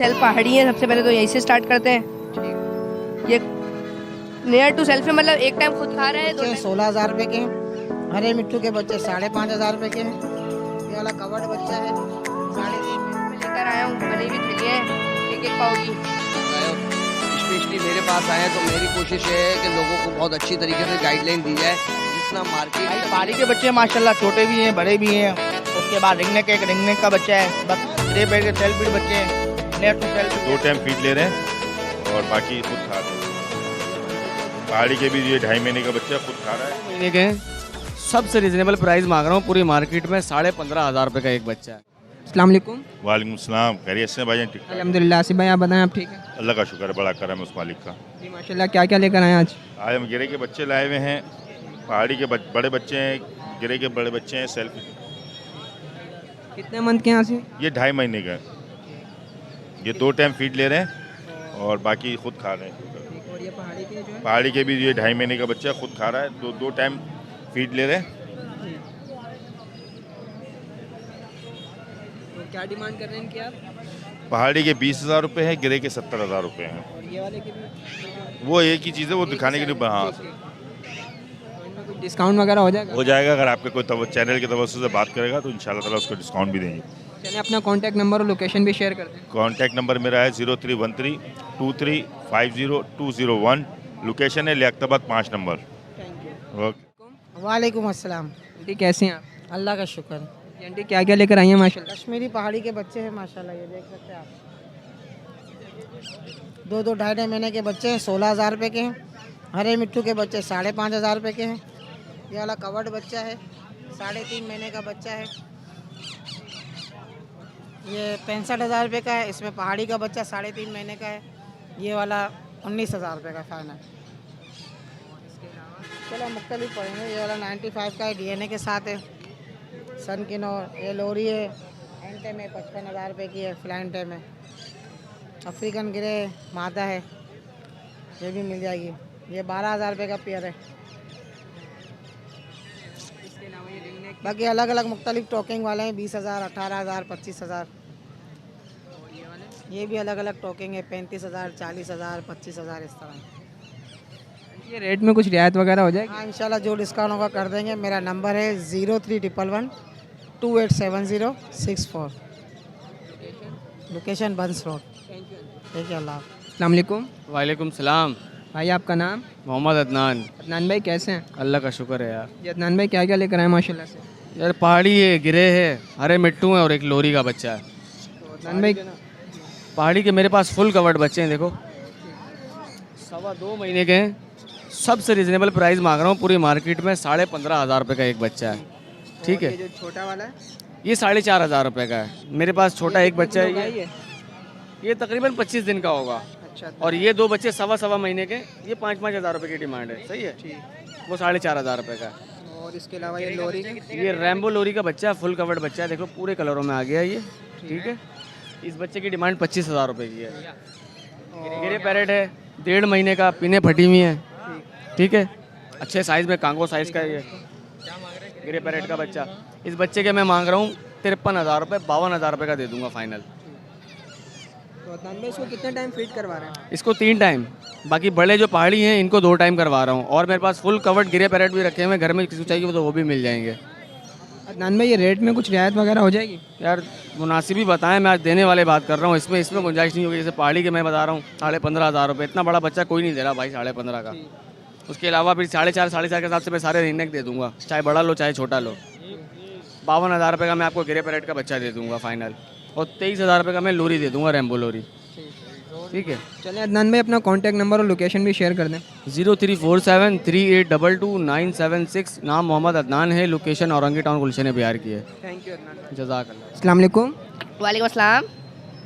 Cell पहाड़ी है, सबसे पहले तो यहीं से स्टार्ट करते हैं। ये नियर टू सेल्फ है, मतलब एक टाइम खुद खा रहे हैं। 16,000 रुपए के हरे मिट्टू के बच्चे 5,500 रुपए के। ये वाला कवर्ड बच्चा है 3.5 लेकर आया हूँ, बनी हुई थैलियाँ हैं, एक पाव की। स्पेशली मेरे पास आए तो मेरी कोशिश है कि लोगों को बहुत अच्छी तरीके से गाइडलाइन दी जाए। जितना मार्केट पहाड़ी के बच्चे माशाल्लाह छोटे भी हैं, बड़े भी हैं। उसके बाद रिंगनेक का बच्चा है, बस ग्रे पेड़ के सेल्फ फीड बच्चे हैं, net to self 2 time feed ले रहे हैं और बाकी खुद खा रहे हैं। पहाड़ी के भी ये 2.5 महीने का बच्चा खुद खा रहा है। महीने के सबसे रिजनेबल प्राइस मांग रहा हूँ पूरी मार्केट में। 15,500 रुपये का एक बच्चा है। अस्सलाम वालेकुम। वालेकुम सलाम, खैरियत से भाईजान? ठीक ठाक, अल्हम्दुलिल्लाह। आसिफ भाई आप बताएं, आप ठीक हैं? अल्लाह का शुक्र है, बड़ा करम है उस मालिक का। जी माशाल्लाह। क्या क्या लेकर आए आज? आज हम गिरे के बच्चे लाए हुए हैं, पहाड़ी के बड़े बच्चे हैं, गिरे के बड़े बच्चे हैं। सेल्फ कितने मंथ के यहाँ से? ये 2.5 महीने का है। ये 2 टाइम फीड ले रहे हैं और बाकी खुद खा रहे हैं। और ये पहाड़ी के जो है? पहाड़ी के भी ये 2.5 महीने का बच्चा खुद खा रहा है। 2 टाइम फीड ले रहे हैं। तो क्या डिमांड कर रहे हैं इनकी आप? पहाड़ी के 20,000 रुपये हैं, गिरे के 70,000 रुपये हैं। और ये वाले के भी? वो एक ही चीज़ है, वो दिखाने के लिए। हाँ, तो इनमें कुछ डिस्काउंट वगैरह हो जाएगा? हो जाएगा। अगर आपके कोई चैनल के तवज्जो से बात करेगा तो इंशाल्लाह ताला उसको डिस्काउंट भी देंगे। चलिए अपना कॉन्टैक्ट नंबर और लोकेशन भी शेयर कर दें। कॉन्टैक्ट नंबर मेरा है 0313 2350 लोकेशन है Liaquatabad 5 number. Thank you. Okay. वालेकुम अस्सलाम। आंटी कैसे हैं आप? अल्लाह का शुक्र। ये आंटी क्या क्या लेकर आई हैं माशाल्लाह? कश्मीरी पहाड़ी के बच्चे हैं माशाल्लाह, ये देख सकते हैं आप। 2 2.5 महीने के बच्चे हैं 16,000 रुपए के हैं। हरे मिट्टू के बच्चे 5,500 रुपए के हैं। ये वाला कवर्ड बच्चा है 3.5 महीने का बच्चा है, ये 65,000 रुपये का है। इसमें पहाड़ी का बच्चा 3.5 महीने का है। ये वाला 19,000 रुपये का फाइनल। चलो मुख्तलिफ पड़ेंगे। ये वाला 95 का है, DNA के साथ है। सन किनोर, ये लोरी है, एंटे में 55,000 रुपये की है, फ्लाइंटे में। अफ्रीकन ग्रे मादा है, ये भी मिल जाएगी। ये 12,000 रुपये का पेयर है। बाकी अलग अलग मुख्तलिफ टोकिंग वाले हैं, 20,000, 18,000, 25,000। ये भी अलग अलग टोकिंग है, 35,000, 40,000, 25,000 इस तरह। ये रेट में कुछ रियायत वगैरह हो जाएगी? हाँ इंशाल्लाह जो डिस्काउंट होगा कर देंगे। मेरा नंबर है 0311 287064। लोकेशन बंस रोड। ठीक है, अल्लाह। अस्सलाम वालेकुम। वालेकुम सलाम। भाई आपका नाम? मोहम्मद अदनान। अदनान भाई कैसे हैं? अल्लाह का शुक्र है यार। जी अदनान भाई क्या क्या लेकर आए माशाल्लाह से? यार पहाड़ी है, गिरे है, हरे मिट्टू है और एक लोरी का बच्चा है। तो अदनान भाई पहाड़ी के मेरे पास फुल कवर्ड बच्चे हैं, देखो 2.25 महीने के हैं। सबसे रिजनेबल प्राइस मांग रहा हूँ पूरी मार्केट में। 15,500 रुपये का एक बच्चा है। ठीक है, ये जो छोटा वाला है ये 4,500 रुपये का है। मेरे पास छोटा एक बच्चा है, ये तकरीबन 25 दिन का होगा। अच्छा। और ये 2 बच्चे 1.25 महीने के, ये 5,000 रुपये की डिमांड है। सही है, वो 4,500 रुपये का है। और इसके अलावा ये लोरी का? ये रैम्बो लोरी का बच्चा है, फुल कवर्ड बच्चा है, देखो पूरे कलरों में आ गया ये। ठीक है, इस बच्चे की डिमांड 25,000 रुपये की है। गिरे पैरेट है, 1.5 महीने का, पीने फटी हुई है। ठीक है, अच्छे साइज़ में, कांगो साइज़ का है ये गिरे पैरेट का बच्चा। इस बच्चे के मैं मांग रहा हूँ 53,000 रुपये, 52,000 रुपये का दे दूंगा फाइनल। तो अदनान भाई इसको कितने टाइम फीड करवा रहे हैं? इसको 3 टाइम, बाकी बड़े जो पहाड़ी हैं इनको 2 टाइम करवा रहा हूँ। और मेरे पास फुल कवर्ड गिरे पैरेट भी रखे हुए हैं, घर में किसी को चाहिए तो वो भी मिल जाएंगे। अदनान भाई ये रेट में कुछ रियायत वगैरह हो जाएगी? यार मुनासिब ही बताएं, मैं आज देने वाले बात कर रहा हूँ। इसमें गुंजाइश नहीं होगी। जैसे पहाड़ी के मैं बता रहा हूँ 15,500 रुपये, इतना बड़ा बच्चा कोई नहीं दे रहा भाई 15,500 का। उसके अलावा फिर 4.5 के हिसाब से मैं सारे रिंगनेक दे दूंगा, चाहे बड़ा लो चाहे छोटा लो। 52,000 रुपये का मैं आपको गिरे पैरेट का बच्चा दे दूंगा फाइनल। और 23,000 रुपये का मैं लोरी दे दूंगा, रैम्बो लोरी। ठीक है, चलिए अदनान भाई अपना कॉन्टैक्ट नंबर और लोकेशन भी शेयर कर दें। 0347 3822 976। नाम मोहम्मद अदनान है, लोकेशन औरंगी टाउन गुलशन बिहार की है। Thank you Adnan. जज़ाकल्लाह। अस्सलाम वालेकुम। वालेकुम अस्सलाम।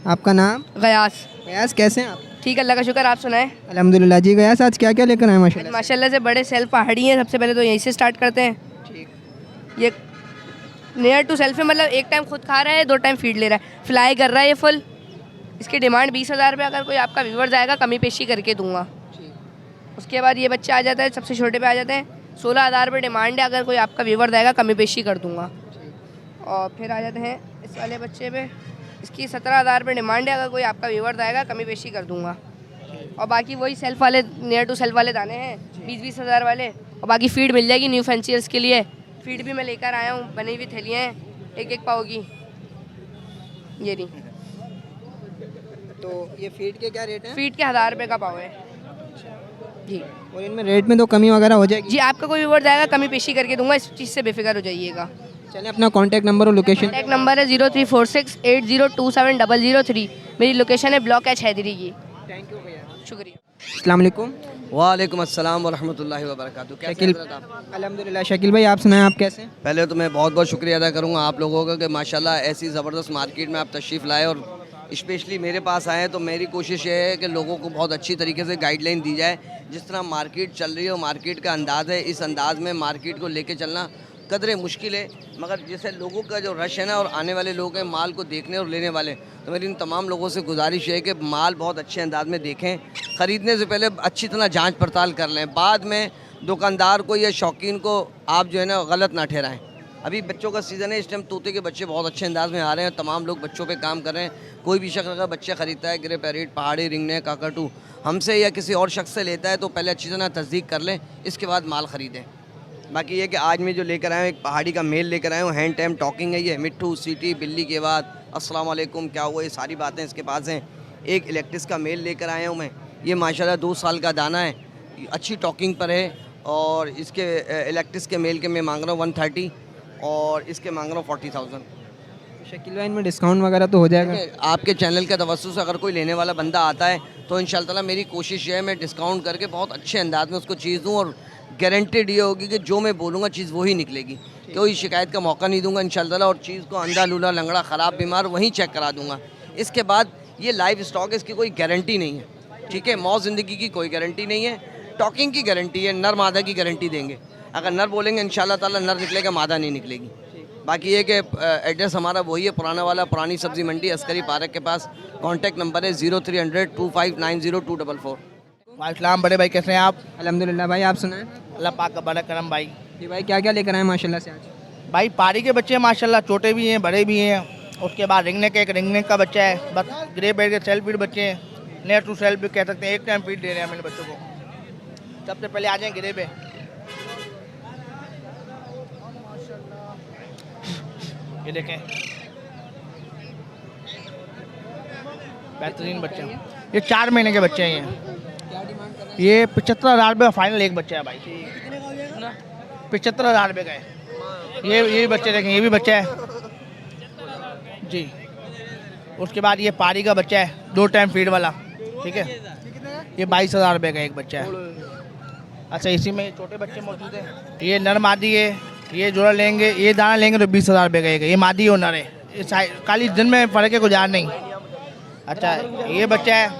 आपका नाम? गयास। गयास कैसे हैं आप? ठीक, अल्लाह का शुक्र, आप सुनाएं? अल्हम्दुलिल्लाह। जी गयास आज क्या क्या लेकर आए माशाल्लाह? माशाल्लाह से बड़े सेल पहाड़ी हैं, सबसे पहले तो यहीं से स्टार्ट करते हैं। ठीक। ये नियर टू सेल्फ है, मतलब एक टाइम खुद खा रहा है, 2 टाइम फीड ले रहा है, फ्लाई कर रहा है ये फुल। इसकी डिमांड 20,000 रुपये। अगर कोई आपका व्यूवर जाएगा कमी पेशी करके दूंगा। उसके बाद ये बच्चा आ जाता है, सबसे छोटे पे आ जाते हैं, 16,000 रुपये डिमांड है। अगर कोई आपका व्यूवर जाएगा कमी पेशी कर दूंगा। और फिर आ जाते हैं इस वाले बच्चे पे, इसकी 17,000 रुपये डिमांड है। अगर कोई आपका व्यूवर आएगा कमी पेशी कर दूंगा। और बाकी वही सेल्फ वाले, नियर टू सेल्फ वाले दाने हैं 20-20 हज़ार वाले। और बाकी फीड मिल जाएगी न्यू फैंसियर्स के लिए। फीड भी मैं लेकर आया हूँ, बनी हुई थैलियाँ हैं 1-1 पाव की। ये नहीं, तो ये फीड के क्या रेट है? फीड के 1,000 रुपये का पाव है जी। और इनमें रेट में तो कमी वगैरह हो जाएगी? जी, आपका कोई व्यूवर जाएगा कमी पेशी करके दूंगा, इस चीज़ से बेफिक्र हो जाइएगा। चलें, अपना कॉन्टैक्ट नंबर और लोकेशन। कॉन्टैक्ट नंबर है 034680270003। मेरी लोकेशन है ब्लॉक एच हैदरी की। थैंक यू भैया, शुक्रिया। अस्सलाम वालेकुम। वालेकुम अस्सलाम वरहमतुल्लाहि वबरकातुहू। कैसे शकील, हजरत आप? अल्हम्दुलिल्लाह। शकील भाई, आप सुनाएं, आप कैसे हैं? पहले तो मैं बहुत बहुत शुक्रिया अदा करूँगा आप लोगों का कि माशाल्लाह ऐसी ज़बरदस्त मार्केट में आप तशरीफ़ लाए और स्पेशली मेरे पास आए। तो मेरी कोशिश ये है कि लोगों को बहुत अच्छी तरीके से गाइडलाइन दी जाए। जिस तरह मार्केट चल रही है और मार्केट का अंदाज़ है, इस अंदाज़ में मार्केट को लेके चलना कदरे मुश्किल है। मगर जैसे लोगों का जो रश है ना, और आने वाले लोग हैं माल को देखने और लेने वाले, तो मेरी इन तमाम लोगों से गुजारिश है कि माल बहुत अच्छे अंदाज में देखें। ख़रीदने से पहले अच्छी तरह जांच पड़ताल कर लें। बाद में दुकानदार को या शौकीन को आप जो है ना गलत ना ठहराएं। अभी बच्चों का सीज़न है, इस टाइम तोते के बच्चे बहुत अच्छे अंदाज में आ रहे हैं। तमाम लोग बच्चों पे काम कर रहे हैं। कोई भी शख्स अगर बच्चे ख़रीदता है, ग्रे पैरेट, पहाड़ी रिंगने, काकाटू, हमसे या किसी और शख्स से लेता है तो पहले अच्छी तरह तस्दीक कर लें, इसके बाद माल ख़रीदें। बाकी ये कि आज मैं जो लेकर आया हूँ एक पहाड़ी का मेल लेकर आया हूँ। हैंड टाइम टॉकिंग है ये, मिट्ठू, सीटी, बिल्ली के बाद अस्सलाम वालेकुम, क्या हुआ, ये सारी बातें इसके पास हैं। एक इलेक्ट्रिस का मेल लेकर आया हूँ मैं। ये माशाल्लाह 2 साल का दाना है, अच्छी टॉकिंग पर है। और इसके इलेक्ट्रिस के मेल के मैं मांग रहा हूँ 130 और इसके मांग रहा हूँ 40,000। शकील भाई, इनमें डिस्काउंट वगैरह तो हो जाएगा? आपके चैनल के तवज्जुह से अगर कोई लेने वाला बंदा आता है तो इंशाअल्लाह ताला मेरी कोशिश ये है मैं डिस्काउंट करके बहुत अच्छे अंदाज में उसको चीज़ दूँ। और गारंटेड ये होगी कि जो मैं बोलूँगा चीज़ वही निकलेगी। कोई शिकायत का मौका नहीं दूंगा इंशाअल्लाह ताला। और चीज़ को अंधा लूला लंगड़ा ख़राब बीमार वहीं चेक करा दूँगा। इसके बाद ये लाइव स्टॉक है, इसकी कोई गारंटी नहीं है, ठीक है। मौत ज़िंदगी की कोई गारंटी नहीं है, टॉकिंग की गारंटी है, नर मादा की गारंटी देंगे। अगर नर बोलेंगे इंशाअल्लाह ताला नर निकलेगा, मादा नहीं निकलेगी। बाकी ये कि एड्रेस हमारा वही है, पुराना वाला, पुरानी सब्ज़ी मंडी, अस्करी पार्क के पास। कॉन्टैक्ट नंबर है 03002590 वालेकुम बड़े भाई, कैसे हैं आप? अल्हम्दुलिल्लाह भाई, आप सुनाएं। अल्लाह पाक का बड़ा करम भाई। जी भाई, क्या क्या लेकर आए माशाल्लाह से आज? भाई पहाड़ी के बच्चे माशाल्लाह छोटे भी हैं, बड़े भी हैं। उसके बाद रिंगनेक, एक रिंगनेक का बच्चा है, बस ग्रे बेड के सेल्फ फीड बच्चे हैं, नियर टू सेल्फ भी कह सकते हैं। एक टाइम फीड दे रहे हैं मेरे बच्चों को। सबसे पहले आ जाएँ ग्रे पे। ये देखें, बेहतरीन बच्चे हैं। ये 4 महीने के बच्चे हैं। ये 75,000 रुपये का फाइनल एक बच्चा है भाई। 75,000 रुपये का है। ये बच्चे देखें, ये भी बच्चा है जी। उसके बाद ये पारी का बच्चा है, 2 टाइम फीड वाला, ठीक है। ये 22,000 रुपये का एक बच्चा है। अच्छा, इसी में छोटे बच्चे मौजूद हैं। ये नर मादी है, ये जोड़ा लेंगे, ये दाना लेंगे तो 20,000 रुपये का एक है। ये मादी और नर है, खाली दिन में फ़र्क है, कुछ याद नहीं। अच्छा, ये बच्चा है,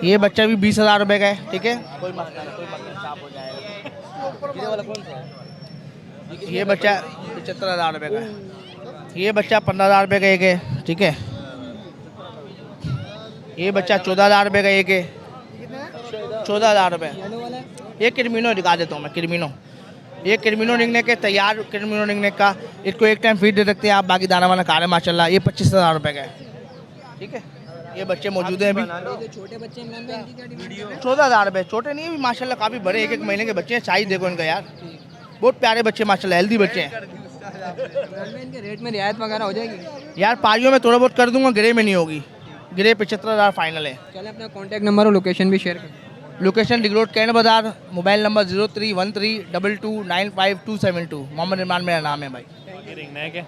ये बच्चा भी 20,000 रुपये का है, ठीक है। कोई मसला नहीं, कोई मसला साफ हो जाएगा। ये वाला कौन सा है? ये बच्चा 75,000 रुपये का है। ये बच्चा 15,000 रुपये का एक है, ठीक है। ये बच्चा 14,000 रुपये का एक है, 14,000 रुपये। ये क्रिमिनो दिखा देता हूँ मैं, क्रिमिनो। ये क्रिमिनो रिंगने के तैयार, क्रिमिनो रिंगने का, इसको एक टाइम फीड दे सकते हैं आप, बाकी दाना वाना खा रहे हैं माशाल्लाह। ये 25,000 रुपये का है, ठीक है। ये बच्चे मौजूद हैं अभी। छोटे बच्चे इमरान भाई, इनकी क्या डिमांड है? 14,000 रुपये, छोटे नहीं है माशाल्लाह, काफ़ी बड़े, 1-1 महीने के बच्चे हैं। साइज देखो इनका यार, बहुत प्यारे बच्चे माशाल्लाह, हेल्दी बच्चे हैं। इमरान भाई, इनके रेट में रियायत वगैरह हो जाएगी? यार पारियों में थोड़ा बहुत कर दूंगा, ग्रे में नहीं होगी। ग्रे 75,000 फाइनल है। चलें, अपना कॉन्टैक्ट नंबर और लोकेशन भी शेयर करें। लोकेशन रिंग रोड, कैंट बाजार। Mobile number 031322295272। मोहम्मद इमरान मेरा नाम है भाई। ये रिंगनेक है,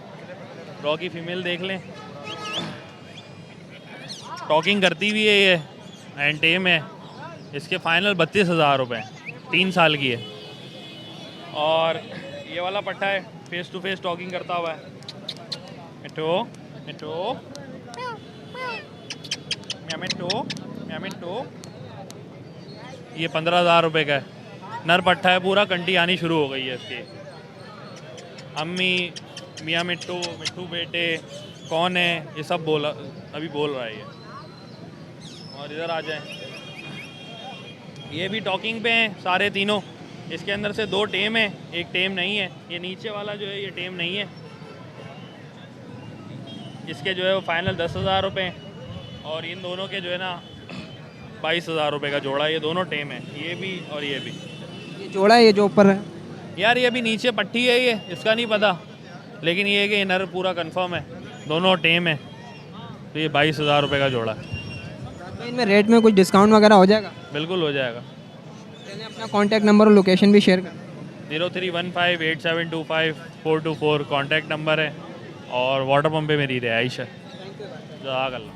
रॉ की फीमेल देख लें, टॉकिंग करती भी है ये, एंड टेम है। इसके फाइनल 32,000 रुपये, 3 साल की है। और ये वाला पट्टा है, फेस टू फेस टॉकिंग करता हुआ है। मिठो मिठो म्या मिठो म्या मिठो। ये 15,000 रुपये का है, नर पट्टा है पूरा, कंटी आनी शुरू हो गई है इसकी। अम्मी, मियाँ मिट्टू, मिट्टू बेटे, कौन है, ये सब बोला, अभी बोल रहा है ये। और इधर आ जाए, ये भी टॉकिंग पे हैं सारे तीनों। इसके अंदर से 2 टेम है, एक टेम नहीं है। ये नीचे वाला जो है ये टेम नहीं है, इसके जो है वो फाइनल 10,000 रुपये, और इन दोनों के जो है ना 22,000 रुपये का जोड़ा। ये दोनों टेम है, ये भी और ये भी। ये जोड़ा है ये जो ऊपर है? यार ये अभी नीचे पट्टी है, ये इसका नहीं पता, लेकिन ये है कि इनर पूरा कंफर्म है, दोनों टेम है, तो ये 22,000 रुपये का जोड़ा है। तो इनमें रेट में कुछ डिस्काउंट वगैरह हो जाएगा? बिल्कुल हो जाएगा। चलिए अपना कॉन्टैक्ट नंबर और लोकेशन भी शेयर कर। 03158725 कॉन्टैक्ट नंबर है, और वाटर पम्प पे मेरी रिहाइश है। जज़ाकल्लाह।